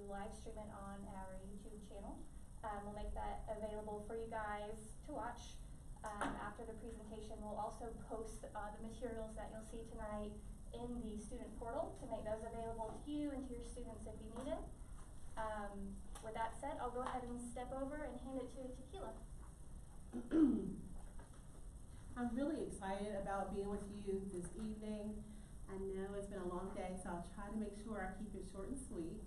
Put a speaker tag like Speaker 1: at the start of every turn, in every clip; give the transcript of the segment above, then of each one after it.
Speaker 1: live stream it on our YouTube channel. We'll make that available for you guys to watch. After the presentation, we'll also post the materials that you'll see tonight in the student portal to make those available to you and to your students if you need it. With that said, I'll go ahead and step over and hand it to Takeila.
Speaker 2: I'm really excited about being with you this evening. I know it's been a long day, so I'll try to make sure I keep it short and sweet.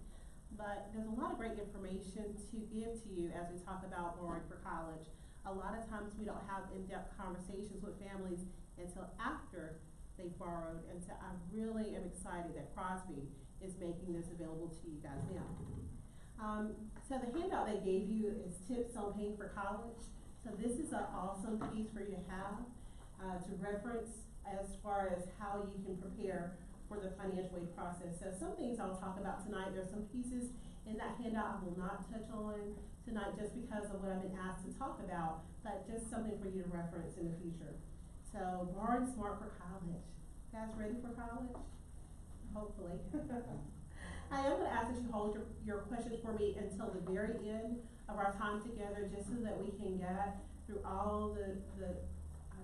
Speaker 2: But there's a lot of great information to give to you as we talk about borrowing for college. A lot of times we don't have in-depth conversations with families until after they've borrowed, and so I really am excited that Crosby is making this available to you guys now. So the handout they gave you is tips on paying for college. So this is an awesome piece for you to have to reference as far as how you can prepare for the financial aid process. So some things I'll talk about tonight. There's some pieces in that handout I will not touch on tonight just because of what I've been asked to talk about, but just something for you to reference in the future. So borrowing smart for college. You guys ready for college? Hopefully. I am going to ask that you hold your questions for me until the very end of our time together, just so that we can get through all the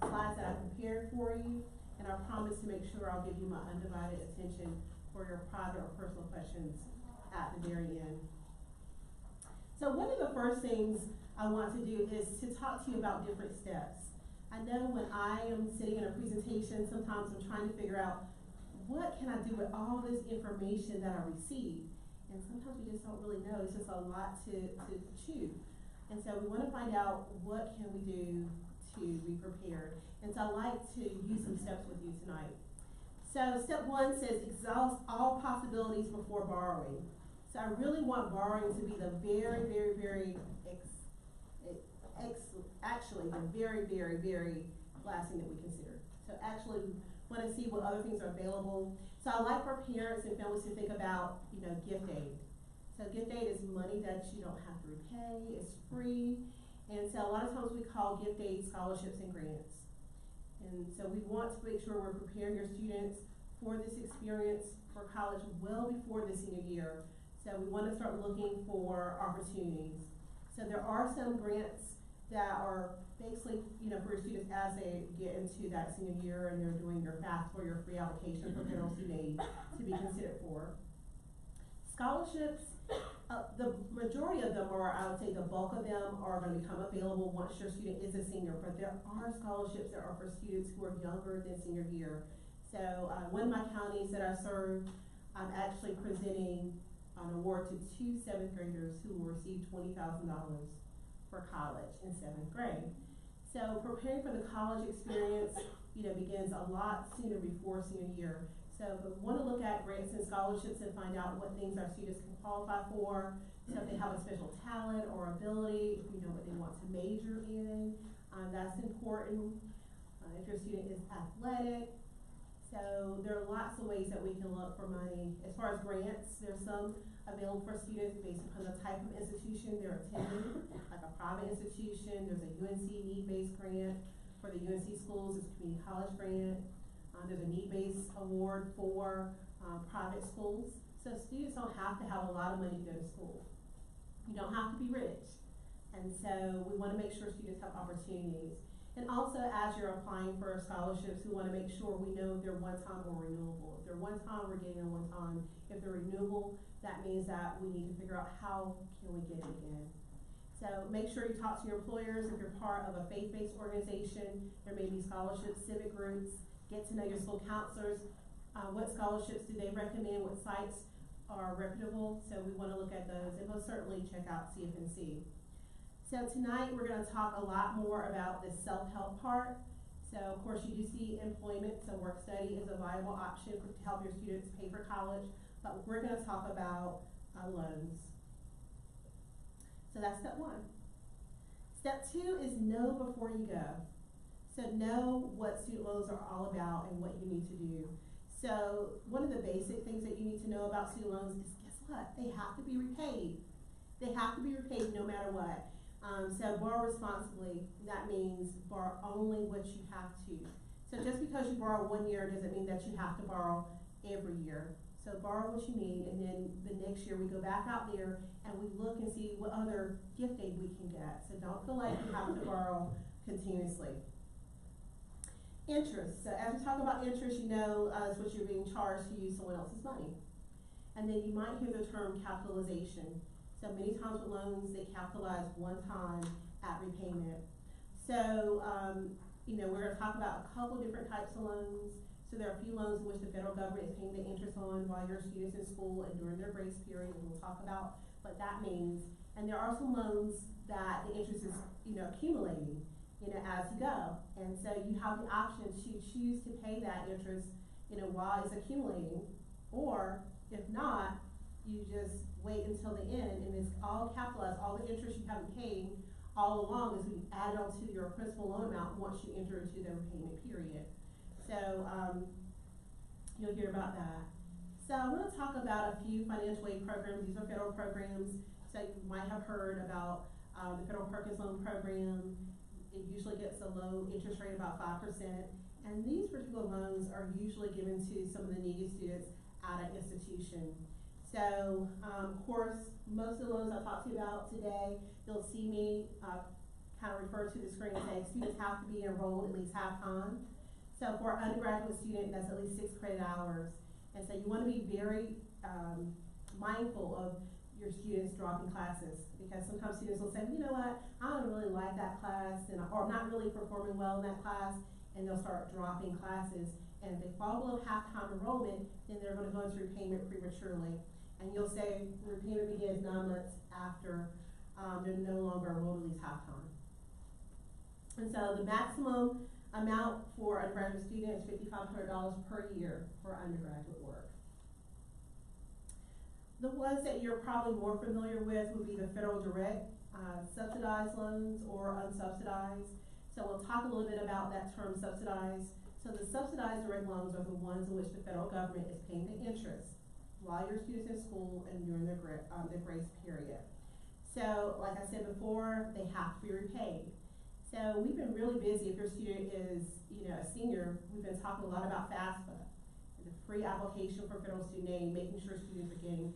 Speaker 2: slides that I've prepared for you, and I promise to make sure I'll give you my undivided attention for your private or personal questions at the very end. So one of the first things I want to do is to talk to you about different steps. I know when I am sitting in a presentation, sometimes I'm trying to figure out what can I do with all this information that I received, and sometimes we just don't really know. It's just a lot to chew, and so we want to find out what can we do to be prepared. And so I'd like to use some steps with you tonight. So step one says exhaust all possibilities before borrowing. So I really want borrowing to be the very, very, very actually the very, very, very last thing that we consider. So actually want to see what other things are available. So I like for parents and families to think about, gift aid. So gift aid is money that you don't have to repay, it's free. And so a lot of times we call gift aid scholarships and grants. And so we want to make sure we're preparing your students for this experience for college well before the senior year. So we want to start looking for opportunities. So there are some grants that are basically, for your students as they get into that senior year and they're doing your FAFSA or your free application for federal student aid to be considered for. Scholarships, the majority of them, or I would say the bulk of them, are going to become available once your student is a senior, but there are scholarships that are for students who are younger than senior year. So one of my counties that I serve, I'm actually presenting an award to 2 7th graders who will receive $20,000 for college in 7th grade. So preparing for the college experience, begins a lot sooner before senior year. So we want to look at grants and scholarships and find out what things our students can qualify for. So if they have a special talent or ability, if we know what they want to major in, that's important. If your student is athletic. So there are lots of ways that we can look for money. As far as grants, there's some available for students based upon the type of institution they're attending, like a private institution. There's a UNC need-based grant for the UNC schools. It's a community college grant. There's a need-based award for private schools. So students don't have to have a lot of money to go to school. You don't have to be rich. And so we want to make sure students have opportunities. And also, as you're applying for scholarships, we want to make sure we know if they're one-time or renewable. If they're one-time, we're getting them one-time. If they're renewable, that means that we need to figure out how can we get it again. So make sure you talk to your employers. If you're part of a faith-based organization, there may be scholarships, civic groups. Get to know your school counselors. What scholarships do they recommend? What sites are reputable? So we want to look at those, and most certainly check out CFNC. So tonight we're going to talk a lot more about the self-help part. So of course you do see employment, so work study is a viable option to help your students pay for college, but we're going to talk about loans. So that's step one. Step two is know before you go. So know what student loans are all about and what you need to do. So one of the basic things that you need to know about student loans is, guess what? They have to be repaid. They have to be repaid no matter what. So borrow responsibly. That means borrow only what you have to. So just because you borrow 1 year doesn't mean that you have to borrow every year. So borrow what you need, and then the next year we go back out there and we look and see what other gift aid we can get. So don't feel like you have to borrow continuously. Interest. So as we talk about interest, you know it's what you're being charged to use someone else's money. And then you might hear the term capitalization. So many times with loans, they capitalize one time at repayment. So, you know, we're going to talk about a couple different types of loans. So there are a few loans in which the federal government is paying the interest on while your students in school and during their grace period, and we'll talk about what that means. And there are some loans that the interest is, you know, accumulating, you know, as you go. And so you have the option to choose to pay that interest, you know, while it's accumulating, or if not, you just wait until the end and it's all capitalized, all the interest you haven't paid all along is added onto your principal loan amount once you enter into the repayment period. So, you'll hear about that. So I want to talk about a few financial aid programs. These are federal programs. So you might have heard about the Federal Perkins Loan Program. It usually gets a low interest rate, about 5%. And these particular loans are usually given to some of the needy students at an institution. So, of course, most of the loans I'll talk to you about today, you'll see me kind of refer to the screen and say students have to be enrolled at least half-time. So for an undergraduate student, that's at least 6 credit hours. And so you want to be very mindful of your students dropping classes, because sometimes students will say, you know what, I don't really like that class, or I'm not really performing well in that class, and they'll start dropping classes. And if they fall below half-time enrollment, then they're going to go into repayment prematurely. And you'll say repayment begins 9 months after they're no longer enrolled at least half-time. And so the maximum amount for undergraduate students is $5,500 per year for undergraduate work. The ones that you're probably more familiar with would be the federal direct subsidized loans or unsubsidized. So we'll talk a little bit about that term subsidized. So the subsidized direct loans are the ones in which the federal government is paying the interest while your students in school and during their grace period. So like I said before, they have to be repaid. So we've been really busy. If your student is, you know, a senior, we've been talking a lot about FAFSA, the free application for federal student aid, making sure students are getting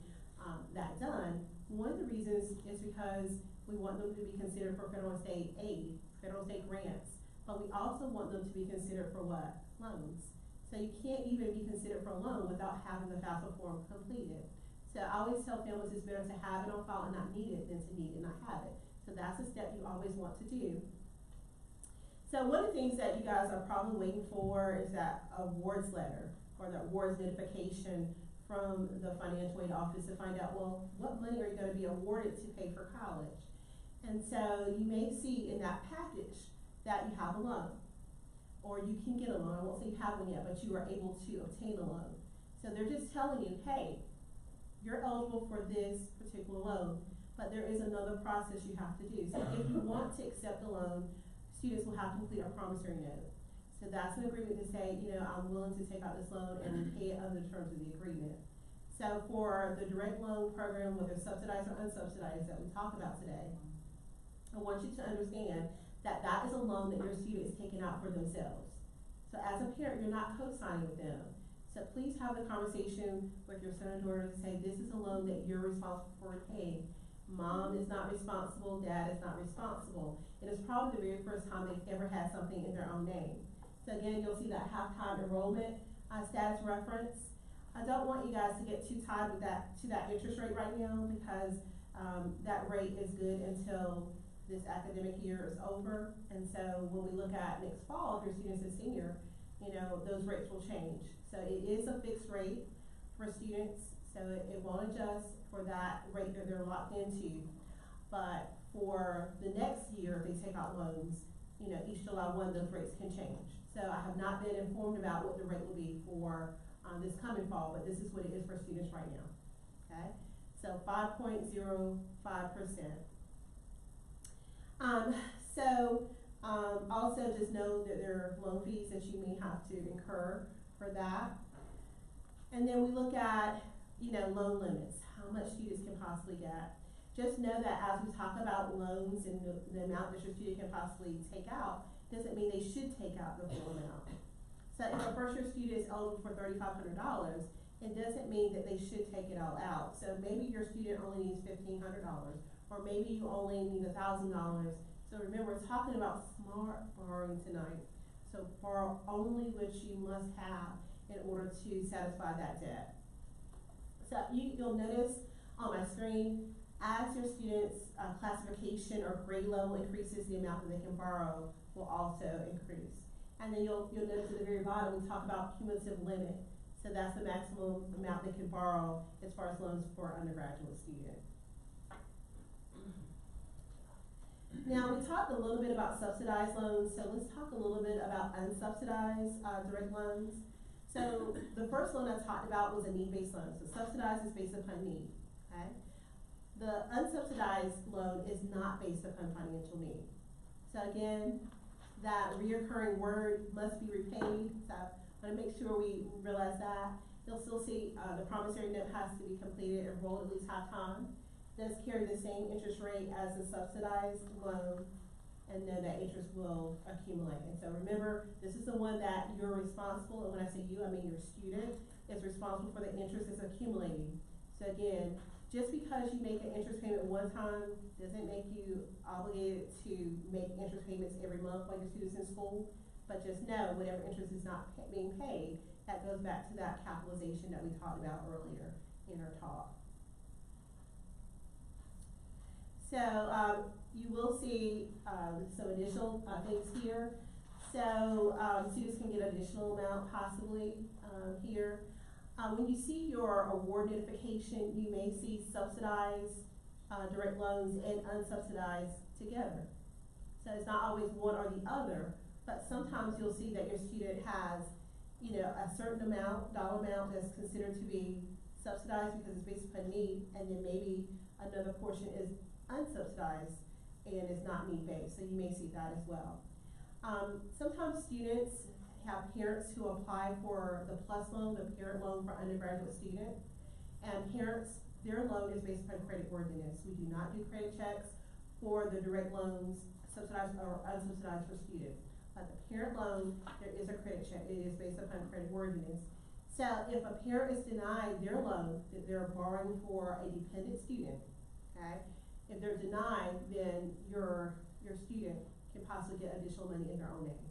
Speaker 2: that done. One of the reasons is because we want them to be considered for federal and state aid, federal and state grants, but we also want them to be considered for what? Loans. So you can't even be considered for a loan without having the FAFSA form completed. So I always tell families it's better to have it on file and not need it than to need and not have it. So that's a step you always want to do. So one of the things that you guys are probably waiting for is that awards letter or that awards notification from the financial aid office to find out, well, what money are you going to be awarded to pay for college? And so you may see in that package that you have a loan, or you can get a loan. I won't say you have one yet, but you are able to obtain a loan. So they're just telling you, hey, you're eligible for this particular loan, but there is another process you have to do. So if you want to accept a loan, students will have to complete a promissory note. So that's an agreement to say, you know, I'm willing to take out this loan and pay it under the terms of the agreement. So for the direct loan program, whether subsidized or unsubsidized that we talk about today, I want you to understand that that is a loan that your student is taking out for themselves. So as a parent, you're not co-signing with them. So please have the conversation with your son or daughter to say, this is a loan that you're responsible for paying. Mom is not responsible, dad is not responsible. It is probably the very first time they've ever had something in their own name. So again, you'll see that half-time enrollment status reference. I don't want you guys to get too tied with that interest rate right now, because that rate is good until this academic year is over. And so when we look at next fall, if your student's a senior, you know, those rates will change. So it is a fixed rate for students, so it won't adjust for that rate that they're locked into. But for the next year, if they take out loans, you know, each July 1, those rates can change. So I have not been informed about what the rate will be for this coming fall, but this is what it is for students right now, okay? So 5.05%. Also just know that there are loan fees that you may have to incur for that. And then we look at, you know, loan limits, how much students can possibly get. Just know that as we talk about loans and the amount that your student can possibly take out, doesn't mean they should take out the full amount. So if a first year student is eligible for $3,500, it doesn't mean that they should take it all out. So maybe your student only needs $1,500, or maybe you only need $1,000. So remember, we're talking about smart borrowing tonight. So borrow only what you must have in order to satisfy that debt. So you'll notice on my screen, as your student's classification or grade level increases, the amount that they can borrow will also increase. And then you'll notice at the very bottom, we talk about cumulative limit. So that's the maximum amount they can borrow as far as loans for an undergraduate student. Now, we talked a little bit about subsidized loans, so let's talk a little bit about unsubsidized direct loans. So the first loan I talked about was a need-based loan. So subsidized is based upon need, okay? The unsubsidized loan is not based upon financial need. So again, that reoccurring word must be repaid. So I want to make sure we realize that. You'll still see the promissory note has to be completed and rolled at least half time. Does carry the same interest rate as a subsidized loan, and then that interest will accumulate. And so remember, this is the one that you're responsible, and when I say you, I mean your student is responsible for the interest that's accumulating. So again, just because you make an interest payment one time doesn't make you obligated to make interest payments every month while your student's in school, but just know whatever interest is not being paid, that goes back to that capitalization that we talked about earlier in our talk. So you will see some additional things here. So students can get additional amount possibly here. When you see your award notification, you may see subsidized direct loans and unsubsidized together. So it's not always one or the other, but sometimes you'll see that your student has, you know, a certain amount, dollar amount that's considered to be subsidized because it's based upon need, and then maybe another portion is unsubsidized and is not need-based, so you may see that as well. Sometimes students have parents who apply for the PLUS loan, the parent loan for undergraduate student, and parents, their loan is based upon credit worthiness. We do not do credit checks for the direct loans, subsidized or unsubsidized for students. But the parent loan, there is a credit check. It is based upon credit worthiness. So if a parent is denied their loan that they're borrowing for a dependent student, okay? If they're denied, then your student can possibly get additional money in their own name.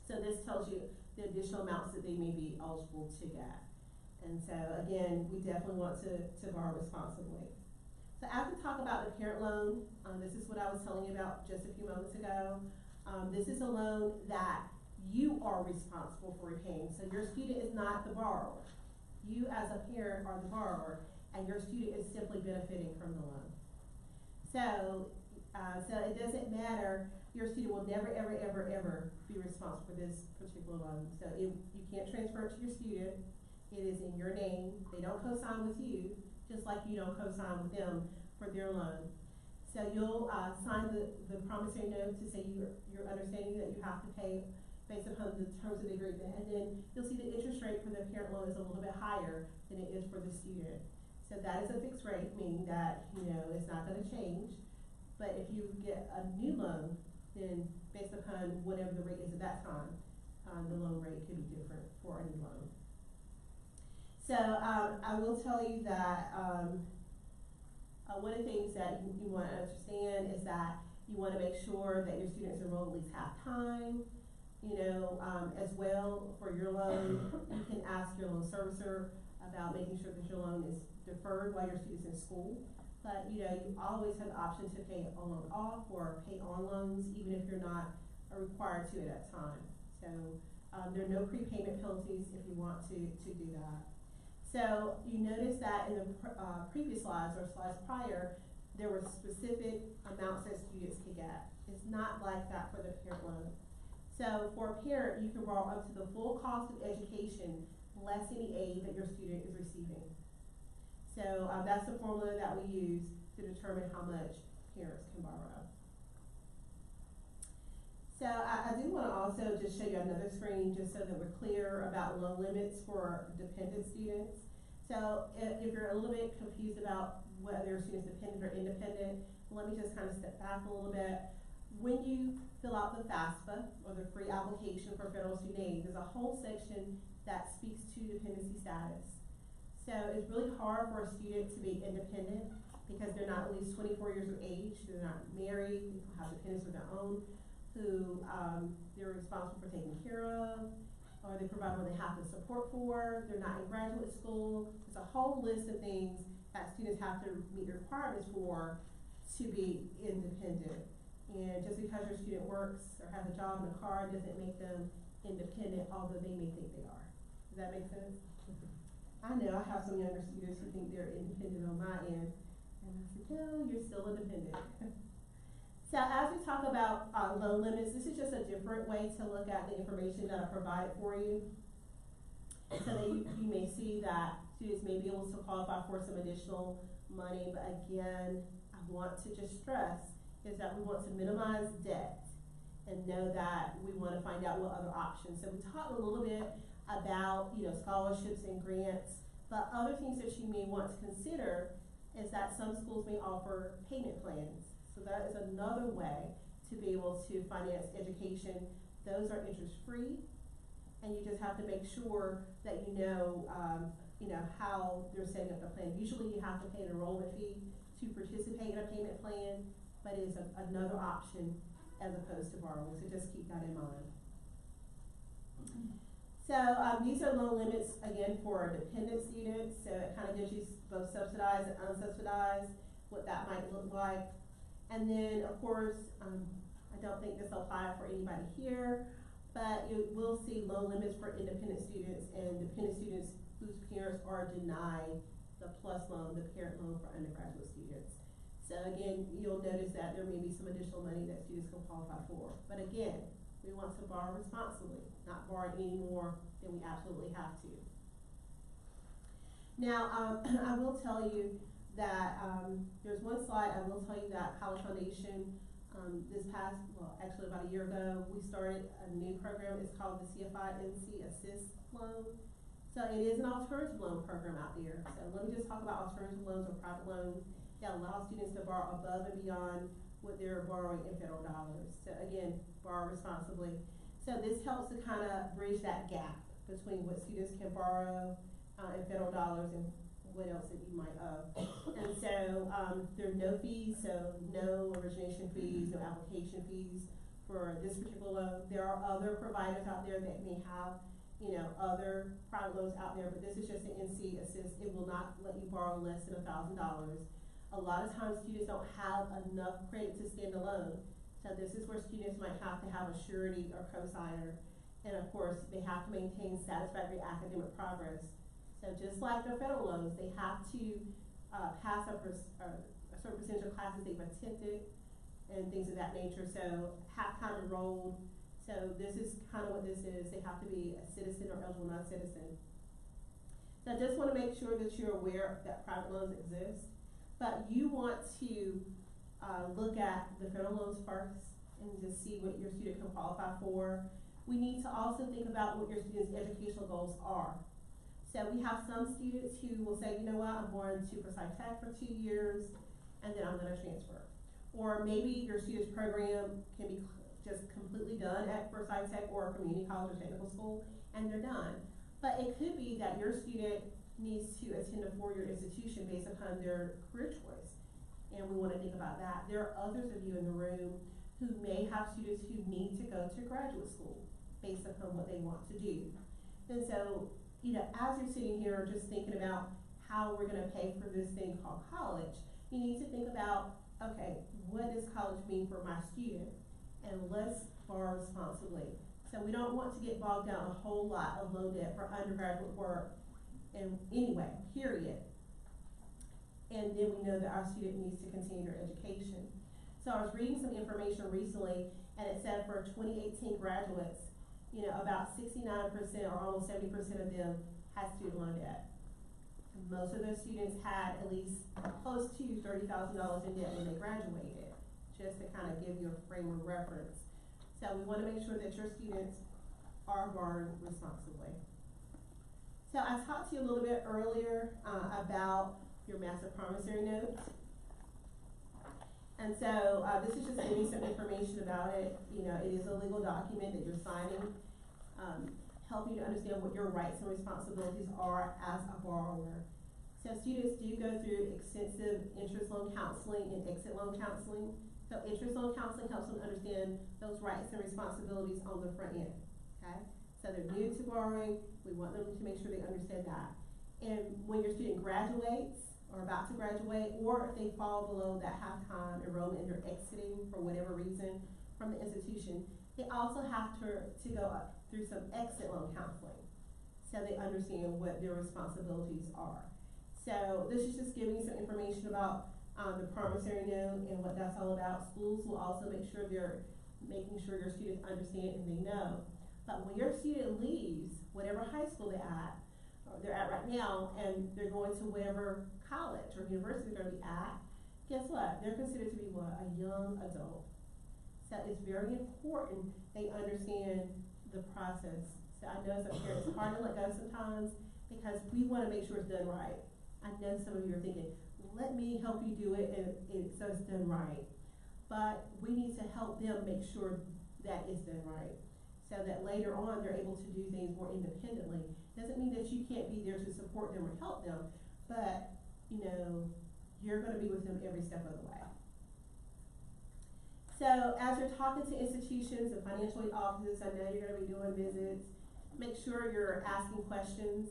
Speaker 2: So this tells you the additional amounts that they may be eligible to get. And so again, we definitely want to borrow responsibly. So as we talk about the parent loan, this is what I was telling you about just a few moments ago. This is a loan that you are responsible for repaying. So your student is not the borrower. You as a parent are the borrower, and your student is simply benefiting from the loan. So it doesn't matter, your student will never, ever, ever, ever be responsible for this particular loan. So you can't transfer it to your student. It is in your name. They don't co-sign with you, just like you don't co-sign with them for their loan. So you'll sign the promissory note to say you're understanding that you have to pay based upon the terms of the agreement. And then you'll see the interest rate for the parent loan is a little bit higher than it is for the student. So that is a fixed rate, meaning that, you know, it's not going to change. But if you get a new loan, then based upon whatever the rate is at that time, the loan rate could be different for a new loan. So I will tell you that one of the things that you want to understand is that you want to make sure that your students enroll at least half time. You know, as well for your loan, you can ask your loan servicer about making sure that your loan is deferred while your student's in school. But you know, you always have the option to pay a loan off or pay on loans, even if you're not required to at that time. So there are no prepayment penalties if you want to do that. So you notice that in the previous slides or slides prior, there were specific amounts that students could get. It's not like that for the parent loan. So for a parent, you can borrow up to the full cost of education, less any aid that your student is receiving. So that's the formula that we use to determine how much parents can borrow. So I do want to also just show you another screen just so that we're clear about loan limits for dependent students. So if you're a little bit confused about whether your student's dependent or independent, let me just kind of step back a little bit. When you fill out the FAFSA, or the free application for federal student aid, there's a whole section that speaks to dependency status. So it's really hard for a student to be independent because they're not at least 24 years of age, they're not married, they have dependents of their own, who they're responsible for taking care of, or they provide what they have to support for, they're not in graduate school. There's a whole list of things that students have to meet the requirements for to be independent. And just because your student works or has a job and a car doesn't make them independent, although they may think they are. Does that make sense? I know I have some younger students who think they're independent on my end, and I said, no, you're still independent. So as we talk about loan limits, this is just a different way to look at the information that I provided for you, so that you may see that students may be able to qualify for some additional money. But again, I want to just stress is that we want to minimize debt and know that we want to find out what other options. So we talked a little bit about, scholarships and grants, but other things that you may want to consider is that some schools may offer payment plans. So that is another way to be able to finance education. Those are interest-free, and you just have to make sure that you know how they're setting up the plan. Usually you have to pay an enrollment fee to participate in a payment plan, but it is another option as opposed to borrowing, so just keep that in mind. So these are loan limits, again, for dependent students, so it kind of gives you both subsidized and unsubsidized, what that might look like. And then, of course, I don't think this will apply for anybody here, but you will see loan limits for independent students and dependent students whose parents are denied the PLUS loan, the parent loan for undergraduate students. So again, you'll notice that there may be some additional money that students can qualify for. But again, we want to borrow responsibly, not borrow any more than we absolutely have to. Now, I will tell you that there's one slide. I will tell you that College Foundation, actually about a year ago, we started a new program. It's called the CFNC Assist Loan. So it is an alternative loan program out there. So let me just talk about alternative loans or private loans that allow students to borrow above and beyond what they're borrowing in federal dollars. So again, borrow responsibly. So this helps to kind of bridge that gap between what students can borrow in federal dollars and what else that you might owe. And so there are no fees, so no origination fees, no application fees for this particular loan. There are other providers out there that may have other private loans out there, but this is just an NC Assist. It will not let you borrow less than $1,000. A lot of times students don't have enough credit to stand alone. So this is where students might have to have a surety or cosigner. And of course, they have to maintain satisfactory academic progress. So just like their federal loans, they have to pass a certain percentage of classes they've attended and things of that nature. So half time enrolled. So this is kind of what this is. They have to be a citizen or eligible non-citizen. So I just want to make sure that you're aware that private loans exist. But you want to look at the federal loans first and just see what your student can qualify for. We need to also think about what your student's educational goals are. So we have some students who will say, you know what, I'm going to Forsyth Tech for 2 years and then I'm going to transfer. Or maybe your student's program can be just completely done at Forsyth Tech or a community college or technical school and they're done. But it could be that your student needs to attend a four-year institution based upon their career choice. And we want to think about that. There are others of you in the room who may have students who need to go to graduate school based upon what they want to do. And so, as you're sitting here just thinking about how we're going to pay for this thing called college, you need to think about, okay, what does college mean for my student? And let's borrow responsibly. So we don't want to get bogged down a whole lot of loan debt for undergraduate work and anyway, period. And then we know that our student needs to continue their education. So I was reading some information recently, and it said for 2018 graduates, about 69% or almost 70% of them had student loan debt. And most of those students had at least close to $30,000 in debt when they graduated, just to kind of give you a frame of reference. So we want to make sure that your students are borrowing responsibly. So I talked to you a little bit earlier about your master promissory note. And so this is just giving some information about it. It is a legal document that you're signing. help you to understand what your rights and responsibilities are as a borrower. So students do go through extensive interest loan counseling and exit loan counseling. So interest loan counseling helps them understand those rights and responsibilities on the front end, okay? So they're new to borrowing, we want them to make sure they understand that. And when your student graduates, or about to graduate, or if they fall below that half-time enrollment and they're exiting for whatever reason from the institution, they also have to go up through some exit loan counseling, so they understand what their responsibilities are. So this is just giving you some information about the promissory note and what that's all about. Schools will also make sure they're making sure your students understand and they know. But when your student leaves, whatever high school they're at right now, and they're going to whatever college or university they're going to be at, guess what? They're considered to be what? A young adult. So it's very important they understand the process. So I know some parents, it's hard to let go sometimes because we want to make sure it's done right. I know some of you are thinking, let me help you do it so it's done right. But we need to help them make sure that it's done right, so that later on they're able to do things more independently. Doesn't mean that you can't be there to support them or help them, but you know, you're going to be with them every step of the way. So as you're talking to institutions and financial aid offices, I know you're going to be doing visits, make sure you're asking questions,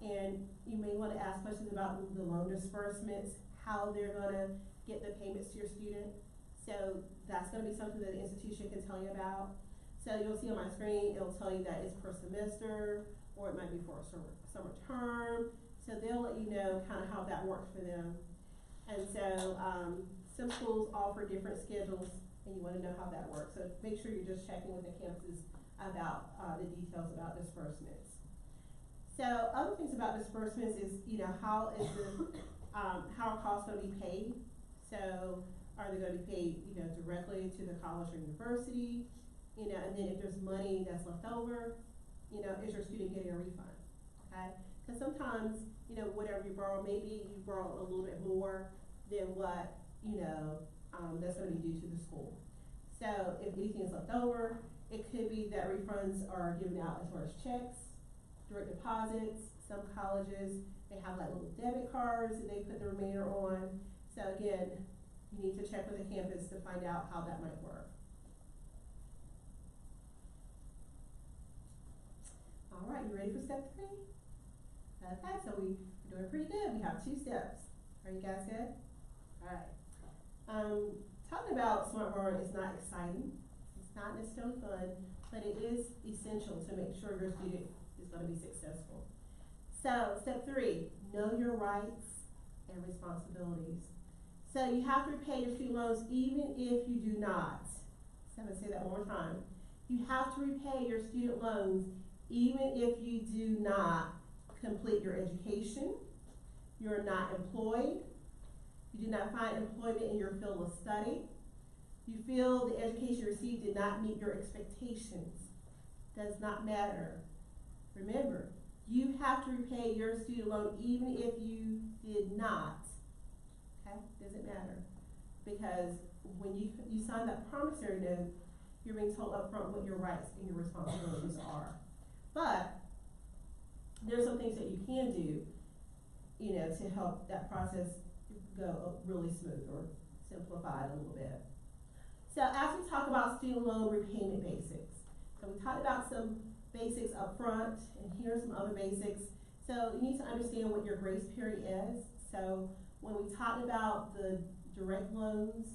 Speaker 2: and you may want to ask questions about the loan disbursements, how they're going to get the payments to your student. So that's going to be something that the institution can tell you about. So you'll see on my screen, it'll tell you that it's per semester, or it might be for a summer term. So they'll let you know kind of how that works for them. And so some schools offer different schedules, and you want to know how that works. So make sure you're just checking with the campuses about the details about disbursements. So other things about disbursements is, you know, how are costs going to be paid? So are they going to be paid, you know, directly to the college or university? You know, and then if there's money that's left over, you know, is your student getting a refund? Okay? Because sometimes, you know, whatever you borrow, maybe you borrow a little bit more than what, you know, that's going to be due to the school. So if anything is left over, it could be that refunds are given out as far as checks, direct deposits. Some colleges, they have like little debit cards and they put the remainder on. So again, you need to check with the campus to find out how that might work. All right, you ready for step 3? Okay, so we're doing pretty good. We have 2 steps. Are you guys good? All right. Talking about smart borrowing is not exciting. It's not necessarily fun, but it is essential to make sure your student is going to be successful. So, step 3, know your rights and responsibilities. So you have to repay your student loans even if you do not. So I'm going to say that one more time. You have to repay your student loans even if you do not complete your education, you're not employed, you do not find employment in your field of study, you feel the education you received did not meet your expectations, does not matter. Remember, you have to repay your student loan even if you did not. Okay, doesn't matter. Because when you sign that promissory note, you're being told up front what your rights and your responsibilities are. But there's some things that you can do, you know, to help that process go really smooth or simplify it a little bit. So as we talk about student loan repayment basics, so we talked about some basics up front, and here's some other basics. So you need to understand what your grace period is. So when we talk about the direct loans,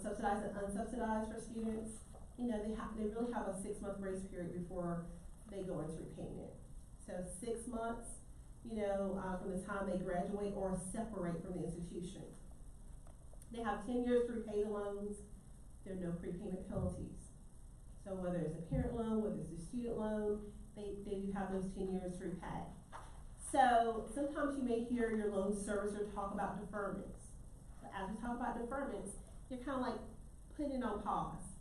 Speaker 2: subsidized and unsubsidized for students, you know, they really have a 6-month grace period before they go into repayment. So 6 months, you know, from the time they graduate or separate from the institution. They have 10 years to repay the loans. There are no prepayment penalties. So whether it's a parent loan, whether it's a student loan, they do have those 10 years to repay. So sometimes you may hear your loan servicer talk about deferments. But as we talk about deferments, you're kind of like putting it on pause.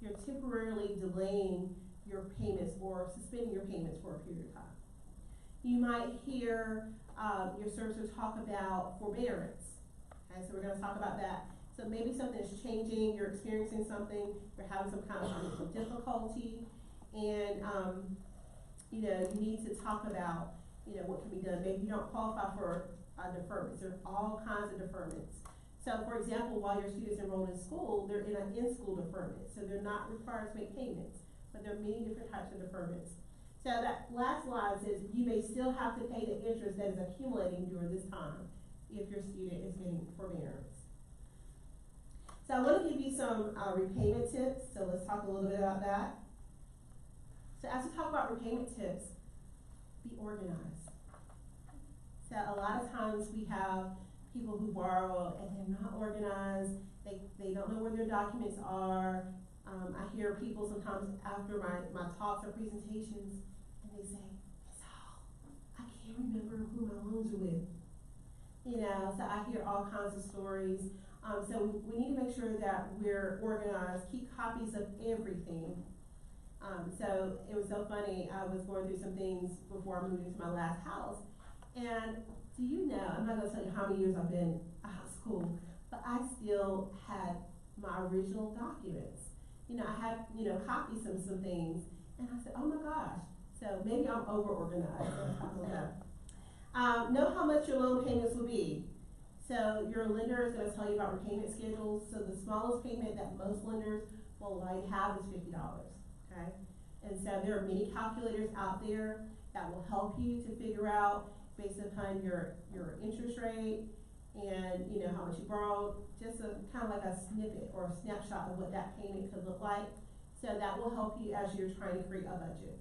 Speaker 2: You're temporarily delaying your payments or suspending your payments for a period of time. You might hear your servicer talk about forbearance. Okay, so we're going to talk about that. So maybe something is changing, you're experiencing something, you're having some kind of financial difficulty, and you know, you need to talk about, you know, what can be done. Maybe you don't qualify for deferments. There are all kinds of deferments. So, for example, while your students enrolled in school, they're in an in-school deferment, so they're not required to make payments, but there are many different types of deferments. So that last line says you may still have to pay the interest that is accumulating during this time if your student is getting forbearance. So I want to give you some repayment tips, so let's talk a little bit about that. So as we talk about repayment tips, be organized. So a lot of times we have people who borrow and they're not organized, they don't know where their documents are. I hear people sometimes after my talks or presentations, and they say, Ms. Hall, I can't remember who my loans are with. You know, so I hear all kinds of stories. So we need to make sure that we're organized, keep copies of everything. So it was so funny, I was going through some things before I moved into my last house, and do you know, I'm not gonna tell you how many years I've been out of school, but I still had my original documents. You know, I had, you know, copies of some things, and I said, oh my gosh, so maybe I'm over-organized, I don't know. Know how much your loan payments will be. So your lender is gonna tell you about repayment schedules, so the smallest payment that most lenders will allow you to have is $50, okay? And so there are many calculators out there that will help you to figure out based upon your interest rate and, you know, how much you borrowed, just a kind of like a snippet or a snapshot of what that payment could look like. So that will help you as you're trying to create a budget.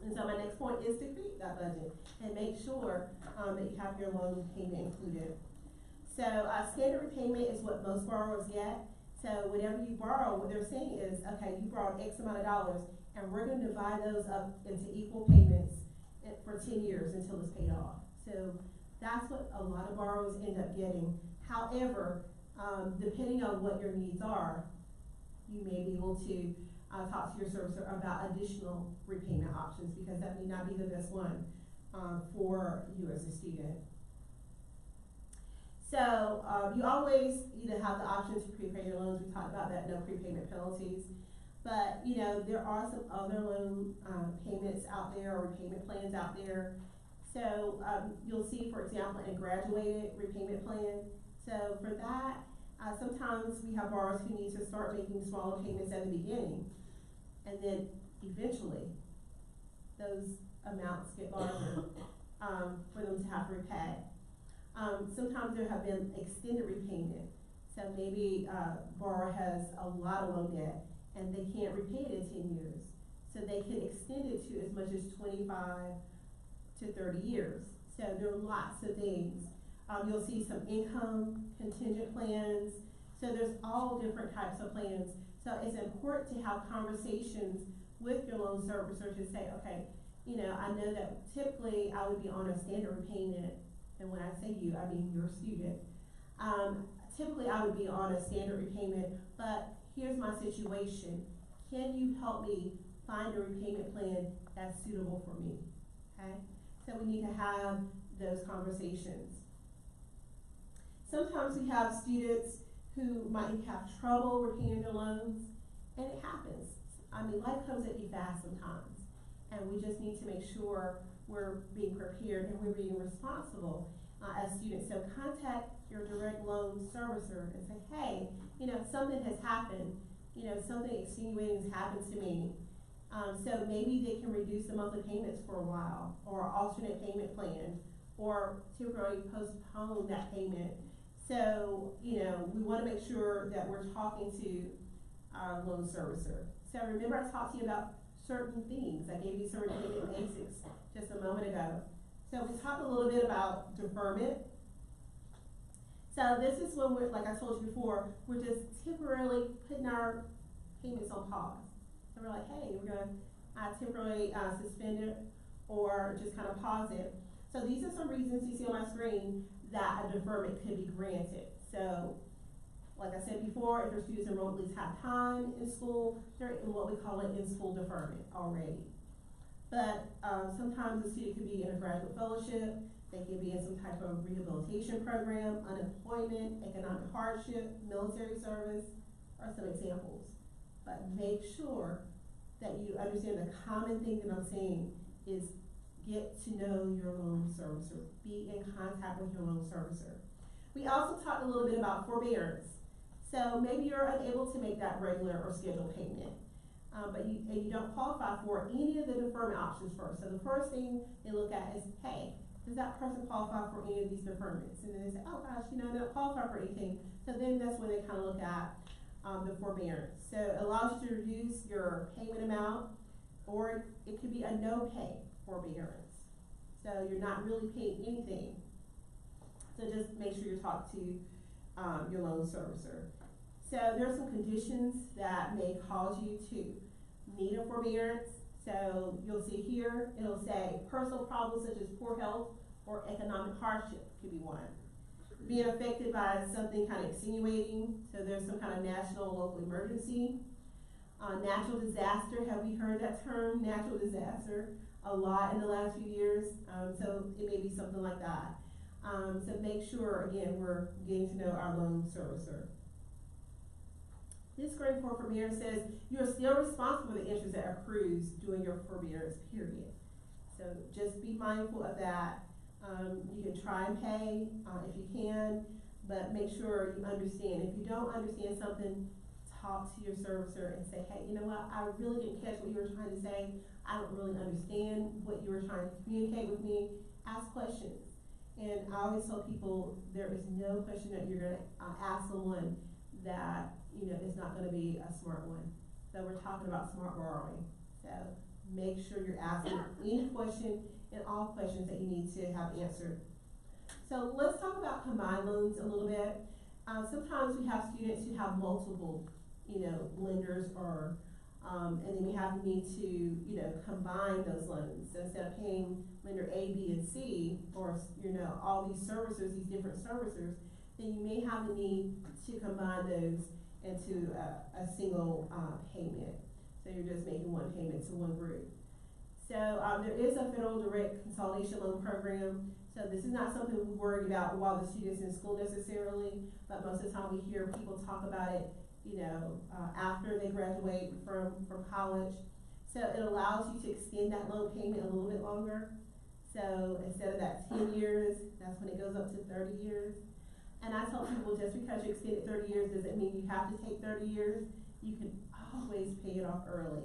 Speaker 2: And so my next point is to create that budget and make sure that you have your loan payment included. So standard repayment is what most borrowers get. So whenever you borrow, what they're saying is, okay, you borrowed X amount of dollars, and we're going to divide those up into equal payments for 10 years until it's paid off. So that's what a lot of borrowers end up getting. However, depending on what your needs are, you may be able to talk to your servicer about additional repayment options, because that may not be the best one for you as a student. So you always either have the option to prepay your loans. We talked about that, no prepayment penalties. But, you know, there are some other loan payments out there or repayment plans out there. So you'll see, for example, a graduated repayment plan. So for that, sometimes we have borrowers who need to start making smaller payments at the beginning. And then eventually, those amounts get larger for them to have to repay. Sometimes there have been extended repayment. So maybe borrower has a lot of loan debt and they can't repay it in 10 years. So they can extend it to as much as 25 to 30 years. So there are lots of things. You'll see some income contingent plans. So there's all different types of plans. So it's important to have conversations with your loan servicer to say, okay, you know, I know that typically I would be on a standard repayment, and when I say you, I mean your student. Typically I would be on a standard repayment, but here's my situation. Can you help me find a repayment plan that's suitable for me? Okay? So we need to have those conversations. Sometimes we have students who might have trouble repaying their loans, and it happens. I mean, life comes at you fast sometimes, and we just need to make sure we're being prepared and we're being responsible as students. So contact your direct loan servicer and say, hey, you know, something has happened, you know, something extenuating has happened to me. So maybe they can reduce the monthly payments for a while, or alternate payment plan, or temporarily postpone that payment. So, you know, we want to make sure that we're talking to our loan servicer. So remember I talked to you about certain things. I gave you some repayment basics just a moment ago. So we talked a little bit about deferment. So this is when we're, like I told you before, we're just temporarily putting our payments on pause. So we're like, hey, we're gonna temporarily suspend it or just kind of pause it. So these are some reasons you see on my screen that a deferment could be granted. So, like I said before, if your students enrolled at least half time in school, they're in what we call an in-school deferment already. But sometimes a student could be in a graduate fellowship, they could be in some type of rehabilitation program, unemployment, economic hardship, military service, are some examples. But make sure that you understand the common thing that I'm saying is get to know your loan servicer. Be in contact with your loan servicer. We also talked a little bit about forbearance. So maybe you're unable to make that regular or scheduled payment, but you don't qualify for any of the deferment options first. So the first thing they look at is, hey, does that person qualify for any of these deferments? And then they say, oh gosh, they don't qualify for anything. So then that's when they kind of look at the forbearance. So it allows you to reduce your payment amount, or it could be a no pay forbearance. So you're not really paying anything. So just make sure you talk to your loan servicer. So there are some conditions that may cause you to need a forbearance. So you'll see here, it'll say personal problems such as poor health or economic hardship could be one. Being affected by something kind of extenuating, so there's some kind of national or local emergency. Natural disaster, have we heard that term, natural disaster, a lot in the last few years, so it may be something like that. So make sure, again, we're getting to know our loan servicer. This grade for forbearance says you're still responsible for the interest that accrues during your forbearance period. So just be mindful of that. You can try and pay if you can, but make sure you understand. If you don't understand something, talk to your servicer and say, hey, you know what, I really didn't catch what you were trying to say. I don't really understand what you were trying to communicate with me. Ask questions. And I always tell people there is no question that you're going to ask someone that is not going to be a smart one. So we're talking about smart borrowing. So make sure you're asking any question and all questions that you need to have answered. So let's talk about combined loans a little bit. Sometimes we have students who have multiple, lenders, or and then we have the need to, combine those loans. So instead of paying lender A, B, and C, or all these servicers, these different servicers, then you may have the need to combine those into a single payment. So you're just making one payment to one group. So there is a federal direct consolidation loan program. So this is not something we worry about while the student's in school necessarily, but most of the time we hear people talk about it, after they graduate from college. So it allows you to extend that loan payment a little bit longer. So instead of that 10 years, that's when it goes up to 30 years. And I tell people, just because you extended 30 years doesn't mean you have to take 30 years. You can always pay it off early.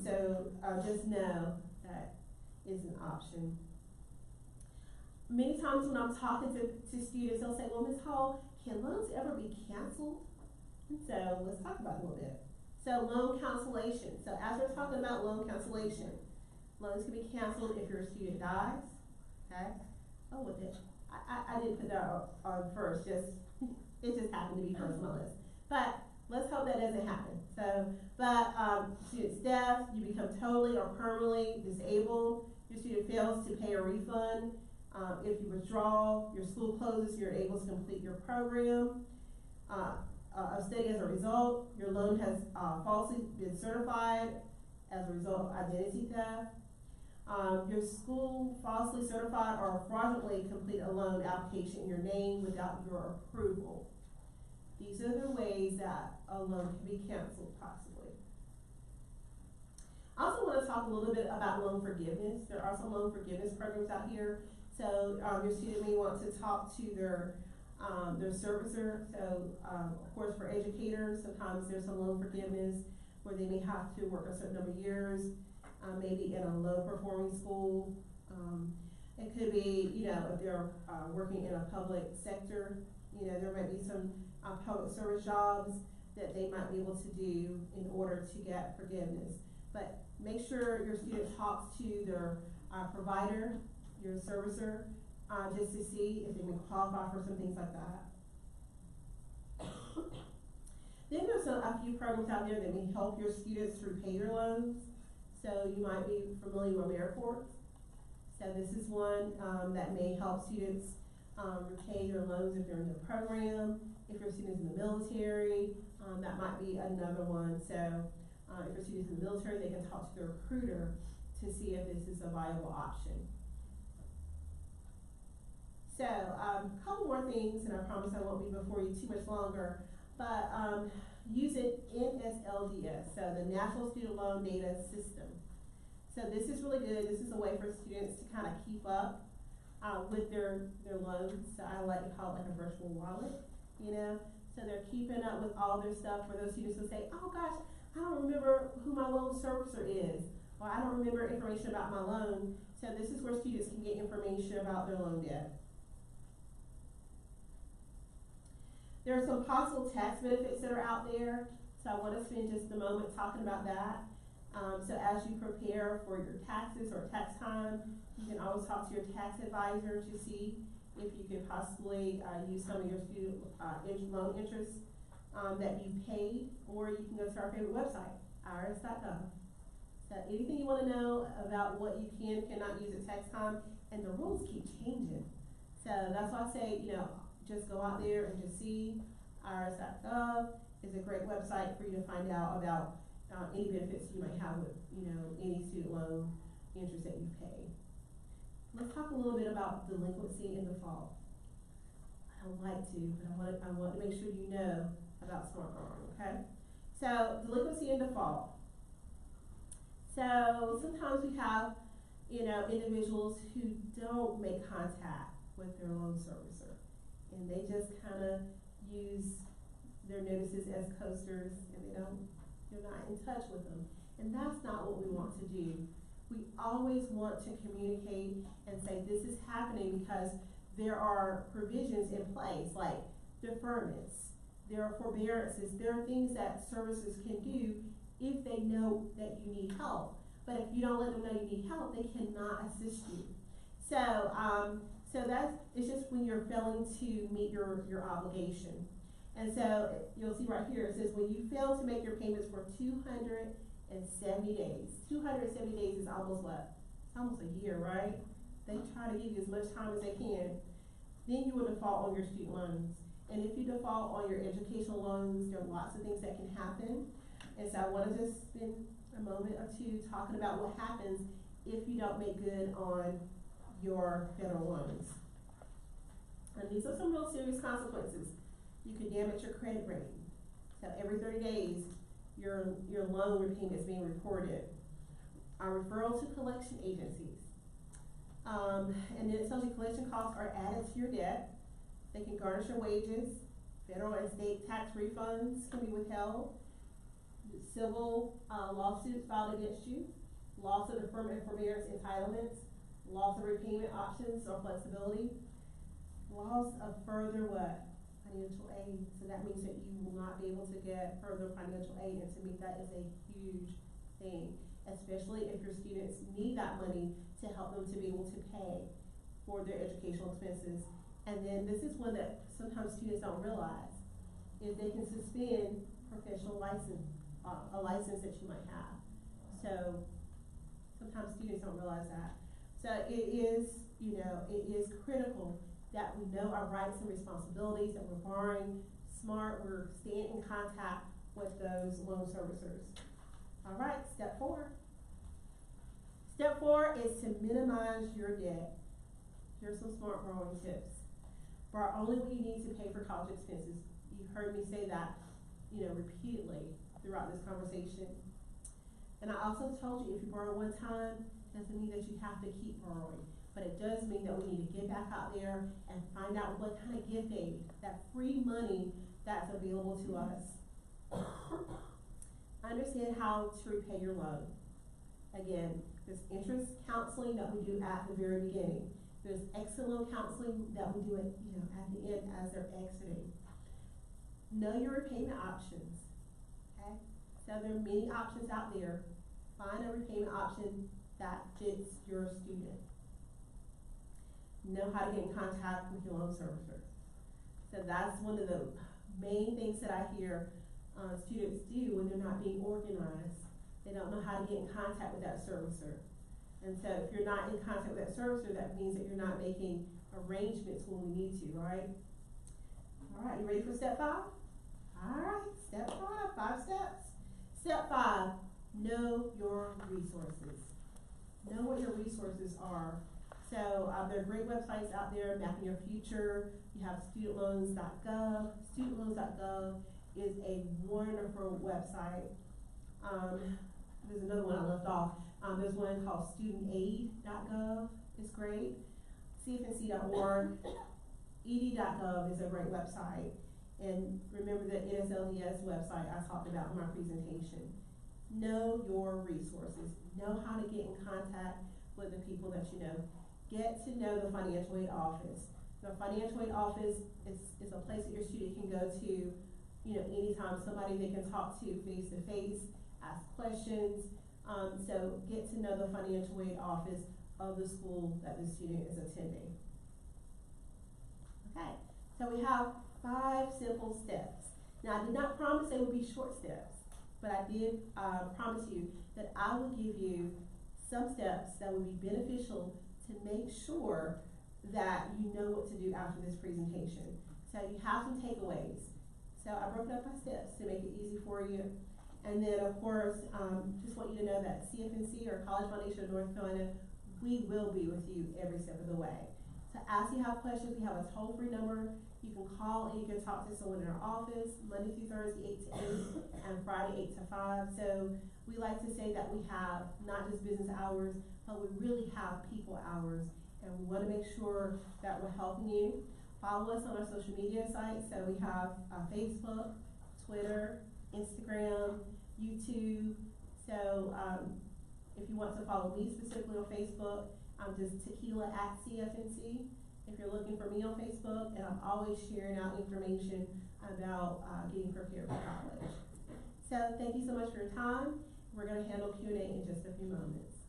Speaker 2: So just know that is an option. Many times when I'm talking to students, they'll say, well, Ms. Hall, can loans ever be canceled? So let's talk about it a little bit. So loan cancellation. So as we're talking about loan cancellation, loans can be canceled if your student dies. Okay? Oh, with it. I didn't put that on first, it just happened to be first on my list. But let's hope that doesn't happen. So, student's death, you become totally or permanently disabled, your student fails to pay a refund, if you withdraw, your school closes, you're able to complete your program of study as a result, your loan has falsely been certified as a result of identity theft. Your school falsely certified or fraudulently completed a loan application in your name without your approval. These are the ways that a loan can be canceled possibly. I also want to talk a little bit about loan forgiveness. There are some loan forgiveness programs out here. So your student may want to talk to their servicer. So of course for educators, sometimes there's some loan forgiveness where they may have to work a certain number of years. Maybe in a low-performing school. It could be, if they're working in a public sector, there might be some public service jobs that they might be able to do in order to get forgiveness. But make sure your student talks to their provider, your servicer, just to see if they can qualify for some things like that. Then there's a few programs out there that may help your students repay their loans. So you might be familiar with AmeriCorps. So this is one that may help students repay their loans if they're in the program. If your student's in the military, that might be another one. So if your student's in the military, they can talk to their recruiter to see if this is a viable option. So a couple more things, and I promise I won't be before you too much longer. but, using NSLDS, so the National Student Loan Data System. So this is really good. This is a way for students to kind of keep up, with their loans. So I like to call it like a virtual wallet, you know? So they're keeping up with all their stuff for those students who say, oh gosh, I don't remember who my loan servicer is, or I don't remember information about my loan. So this is where students can get information about their loan debt. There are some possible tax benefits that are out there, so I want to spend just a moment talking about that. So as you prepare for your taxes or tax time, you can always talk to your tax advisor to see if you can possibly use some of your student loan interest that you paid, or you can go to our favorite website, irs.gov. So anything you want to know about what you can, cannot use at tax time, and the rules keep changing. So that's why I say, you know, just go out there and just see. irs.gov is a great website for you to find out about any benefits you might have with, you know, any student loan interest that you pay. Let's talk a little bit about delinquency and default. I don't like to, but I want to make sure you know about smart borrowing, okay? So delinquency and default. So sometimes we have, you know, individuals who don't make contact with their loan servicer, and they just kind of use their notices as coasters, and they're not in touch with them. And that's not what we want to do. We always want to communicate and say this is happening because there are provisions in place, like deferments, there are forbearances, there are things that services can do if they know that you need help. But if you don't let them know you need help, they cannot assist you. So, it's just when you're failing to meet your obligation. And so you'll see right here, it says when you fail to make your payments for 270 days. 270 days is almost what? It's almost a year, right? They try to give you as much time as they can. Then you will default on your student loans. And if you default on your educational loans, there are lots of things that can happen. And so I want to just spend a moment or two talking about what happens if you don't make good on your federal loans. And these are some real serious consequences. You can damage your credit rating. So every 30 days, your loan repayment is being reported. A referral to collection agencies. And then it tells you collection costs are added to your debt. They can garnish your wages. Federal and state tax refunds can be withheld. Civil lawsuits filed against you. Loss of deferment and forbearance entitlements. Loss of repayment options or flexibility. Loss of further what? Financial aid. So that means that you will not be able to get further financial aid, and to me that is a huge thing, especially if your students need that money to help them to be able to pay for their educational expenses. And then this is one that sometimes students don't realize, is they can suspend professional license, a license that you might have. So sometimes students don't realize that. So it is, you know, it is critical that we know our rights and responsibilities, that we're borrowing smart, we're staying in contact with those loan servicers. All right, step 4. Step 4 is to minimize your debt. Here's some smart borrowing tips. Borrow only what you need to pay for college expenses. You've heard me say that, you know, repeatedly throughout this conversation. And I also told you if you borrow one time, doesn't mean that you have to keep borrowing. But it does mean that we need to get back out there and find out what kind of gift aid, that free money that's available to us. Understand how to repay your loan. Again, there's interest counseling that we do at the very beginning. There's exit loan counseling that we do at, you know, at the end as they're exiting. Know your repayment options. Okay? So there are many options out there. Find a repayment option that fits your student. Know how to get in contact with your loan servicer. So that's one of the main things that I hear students do when they're not being organized. They don't know how to get in contact with that servicer. And so if you're not in contact with that servicer, that means that you're not making arrangements when we need to, right? All right, you ready for step 5? All right, step 5, 5 steps. Step 5, know your resources. Know what your resources are. So there are great websites out there, Mapping Your Future. You have studentloans.gov. Studentloans.gov is a wonderful website. There's another one I left off. There's one called studentaid.gov. It's great. CFNC.org. ed.gov is a great website. And remember the NSLDS website I talked about in my presentation. Know your resources. Know how to get in contact with the people that you know. Get to know the financial aid office. The financial aid office is a place that your student can go to, anytime, somebody they can talk to face to face, ask questions. So get to know the financial aid office of the school that the student is attending. Okay, so we have 5 simple steps. Now I did not promise they would be short steps, but I did promise you that I would give you some steps that would be beneficial to make sure that you know what to do after this presentation. So you have some takeaways. So I broke it up by steps to make it easy for you. And then of course, just want you to know that CFNC or College Foundation of North Carolina, we will be with you every step of the way. So as you have questions, we have a toll-free number. You can call and you can talk to someone in our office, Monday through Thursday, 8 to 8, and Friday, 8 to 5. So we like to say that we have not just business hours, but we really have people hours. And we want to make sure that we're helping you. Follow us on our social media sites. So we have Facebook, Twitter, Instagram, YouTube. So if you want to follow me specifically on Facebook, I'm just Takeila at CFNC. If you're looking for me on Facebook, and I'm always sharing out information about getting prepared for college. So thank you so much for your time. We're going to handle Q&A in just a few moments.